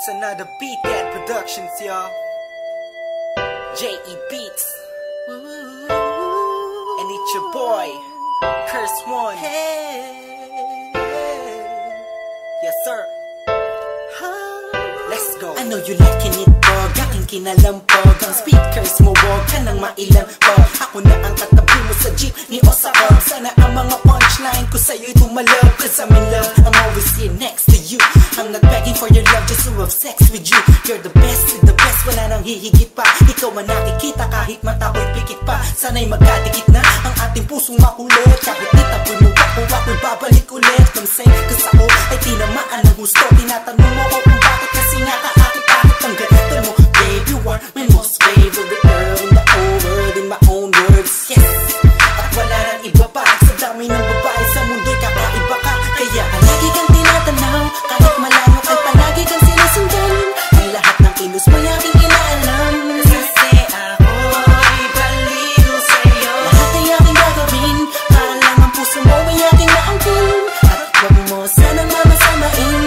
It's another Beat That Productions, y'all. J.E. Beats. And it's your boy, Curse One. Yes, sir. Let's go. I know you liking it, dog. Aking kinalampog. Ang speakers mo, wag ka nang mailampog. Ako na ang katabi mo sa jeep ni Osakog. Sana ang mga punchline ko sa'yo'y tumalab. Cause I'm in love, I'm always here next to you. I'm not begging for your love just to have sex with you. You're the best with the best, wala nang hihigit pa. Ikaw ang nakikita kahit mata ko'y pikit pa. Sana'y magkadikit na ang ating pusong makulit. Kahit itapoy mo ako, ako'y babalik ulit. I'm saying, cause ako ay tinamaan ng gusto. Tinatanong mo ko kung bakit, kasi nga kaakit-akit ang ganito mo. Babe, you are my most favorite girl in the whole world, in my own words, yes. At wala nang iba pa, sa dami ng babae sa mundo'y kakaiba ka. Kaya lagi kang tinatanaw, kahit malayo kay palagi kang sinusundan. Ang lahat ng kilos mo'y aking inaalam. Kasi ako'y baliw sa'yo. Lahat ay aking gagawin, para lang ang puso mo ay aking naangkin. At wag mo sanang mamasamain.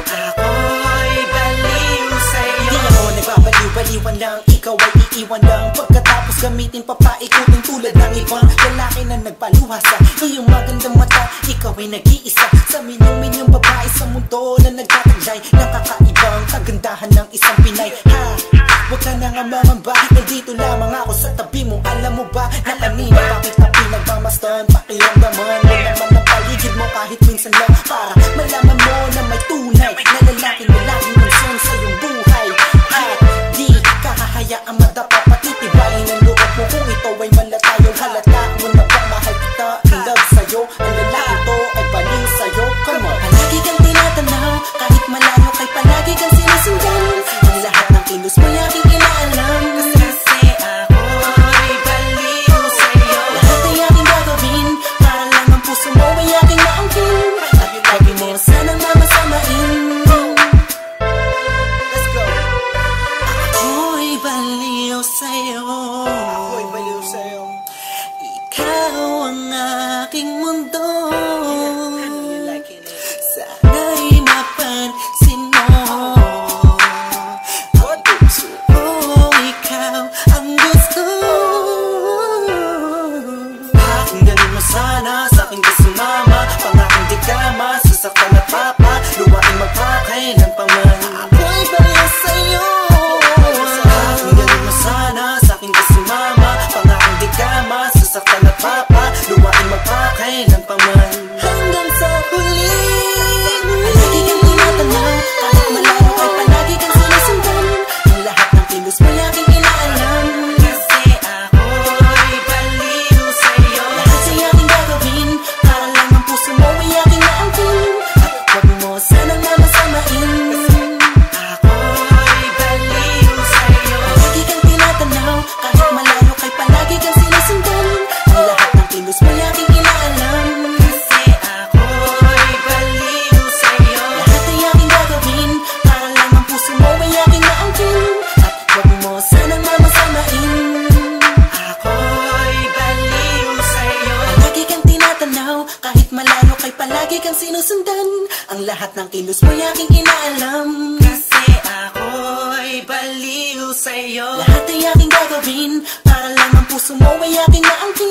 Ako'y baliw sa'yo. Di ako nagbabaliw-baliwan lang, ikaw ay iiwan lang. Pagkatapos gamitin papaikutin tulad ng ibang lalaki na nagpaluha sa iyong magandang mata. Ikaw ay nag-iisa sa minyong babae sa mundo na nagtataglay ng kakaibang kagandahan ng isang Pinay. Ha! Huwag ka na nga mangamba, nandito lamang ako sa tabi mo. Alam mo ba na kanina bakit na pinagmamasdan? Pakiramdaman mo naman ang paligid mo kahit minsan lang, para malaman mo na may tunay na lalaking concern sa iyong buhay. At di kahahayaang madapa, patitibayin ang loob mo kung ito ay malatayo. Halata mo na ba mahal kita, in love sa'yo. Ang lalaking to ay baliw sa'yo. Come on. Palagi kang tinatanaw, kahit malayo kay palagi kang sinusundan. Ang lahat ng kilos mo'y aking inaalam. Kasi ako'y baliw sa'yo. Lahat ay aking gagawin, para lang ang puso mo ay aking naangkin. At lagi mo sanang mamasamain. Let's go. Ako'y baliw sa'yo. Ako'y baliw sa'yo. Ikaw ang aking mundo. Sana'y mapansin mo. Ang puso ko, ikaw ang gusto. Pakinggan mo sana sa aking kasumama. Pangaking di ka masasaktan at papa. Luwaing magpakay ng paman. Ako'y baliw sa'yo. Pakinggan mo sana sa aking kasumama. Pangaking di ka masasaktan at papa. Luwaing magpakay ng paman. Hanggang sa huli. Palagi kang tinatanaw, kahit malayo kay palagi kang sinusundan. Ang lahat ng kilos mo'y aking inaalam. Kasi ako'y baliw sa'yo. Lahat ay aking gagawin, para lang ang puso mo ay aking naangkin. At wag mo sanang mamasamain. Ako'y baliw sa'yo. Palagi kang tinatanaw, kahit malayo kay palagi kang sinusundan. Ang lahat ng kilos mo'y aking inaalam. Kasi ako'y baliw sa'yo. Lahat ay aking gagawin, para lang ang puso mo ay aking naangkin. At wag mo sanang mamasamain. Ako'y baliw sa'yo. Palagi kang tinatanaw, kahit malayo kay palagi kang sinusundan. Ang lahat ng kilos mo'y aking inaalam. Kasi ako'y baliw sa'yo. Lahat ay aking gagawin, para lang ang puso mo ay aking naangkin.